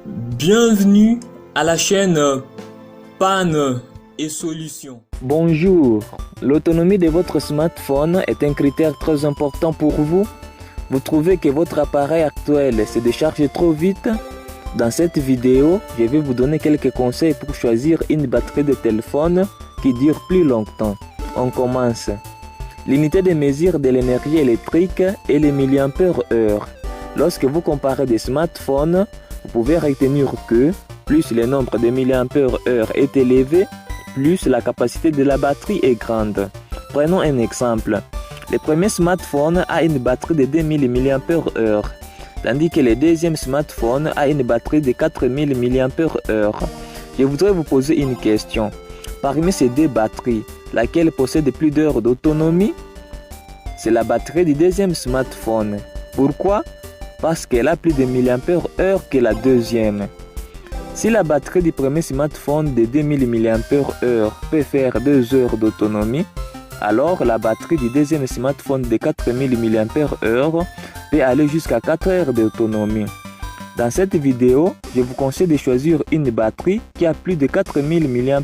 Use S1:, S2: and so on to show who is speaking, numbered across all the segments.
S1: Bienvenue à la chaîne Panne et Solutions.
S2: Bonjour, l'autonomie de votre smartphone est un critère très important pour vous. Vous trouvez que votre appareil actuel se décharge trop vite? Dans cette vidéo, je vais vous donner quelques conseils pour choisir une batterie de téléphone qui dure plus longtemps. On commence. L'unité de mesure de l'énergie électrique est les mAh. Lorsque vous comparez des smartphones, vous pouvez retenir que plus le nombre de mAh est élevé, plus la capacité de la batterie est grande. Prenons un exemple. Le premier smartphone a une batterie de 2000 mAh, tandis que le deuxième smartphone a une batterie de 4000 mAh. Je voudrais vous poser une question. Parmi ces deux batteries, laquelle possède plus d'heures d'autonomie? C'est la batterie du deuxième smartphone. Pourquoi? Parce qu'elle a plus de mAh que la deuxième. Si la batterie du premier smartphone de 2000 mAh peut faire 2 heures d'autonomie, alors la batterie du deuxième smartphone de 4000 mAh peut aller jusqu'à 4 heures d'autonomie. Dans cette vidéo, je vous conseille de choisir une batterie qui a plus de 4000 mAh.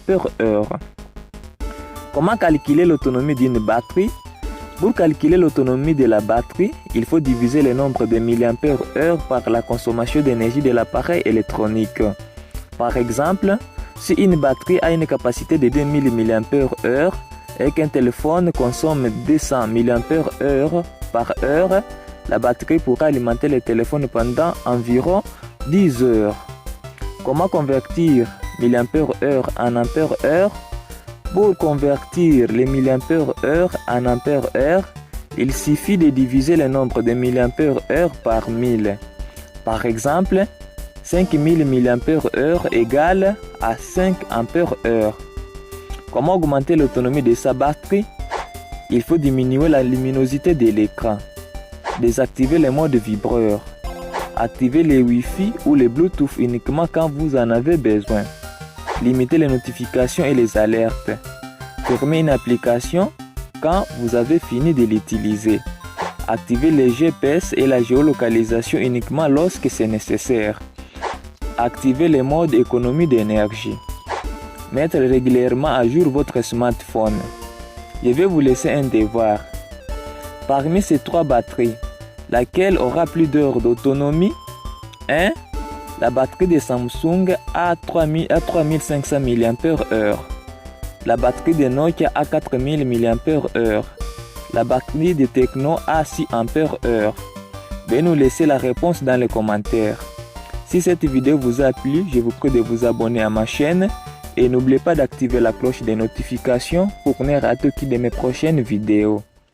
S2: Comment calculer l'autonomie d'une batterie? Pour calculer l'autonomie de la batterie, il faut diviser le nombre de mAh par la consommation d'énergie de l'appareil électronique. Par exemple, si une batterie a une capacité de 2000 mAh et qu'un téléphone consomme 200 mAh par heure, la batterie pourra alimenter le téléphone pendant environ 10 heures. Comment convertir mAh en ampères-heure? Pour convertir les mAh en ampères-heure, il suffit de diviser le nombre de mAh par 1000. Par exemple, 5000 mAh égale à 5 ampères-heure. Comment augmenter l'autonomie de sa batterie? Il faut diminuer la luminosité de l'écran, désactiver le mode vibreur, activer les Wi-Fi ou les Bluetooth uniquement quand vous en avez besoin. Limiter les notifications et les alertes. Fermer une application quand vous avez fini de l'utiliser. Activer les GPS et la géolocalisation uniquement lorsque c'est nécessaire. Activer le mode économie d'énergie. Mettre régulièrement à jour votre smartphone. Je vais vous laisser un devoir. Parmi ces 3 batteries, laquelle aura plus d'heures d'autonomie? 1. La batterie de Samsung a 3500 mAh. La batterie de Nokia a 4000 mAh. La batterie de Tecno a 6 ampères. Veuillez nous laisser la réponse dans les commentaires. Si cette vidéo vous a plu, je vous prie de vous abonner à ma chaîne et n'oubliez pas d'activer la cloche des notifications pour ne rater aucune de mes prochaines vidéos.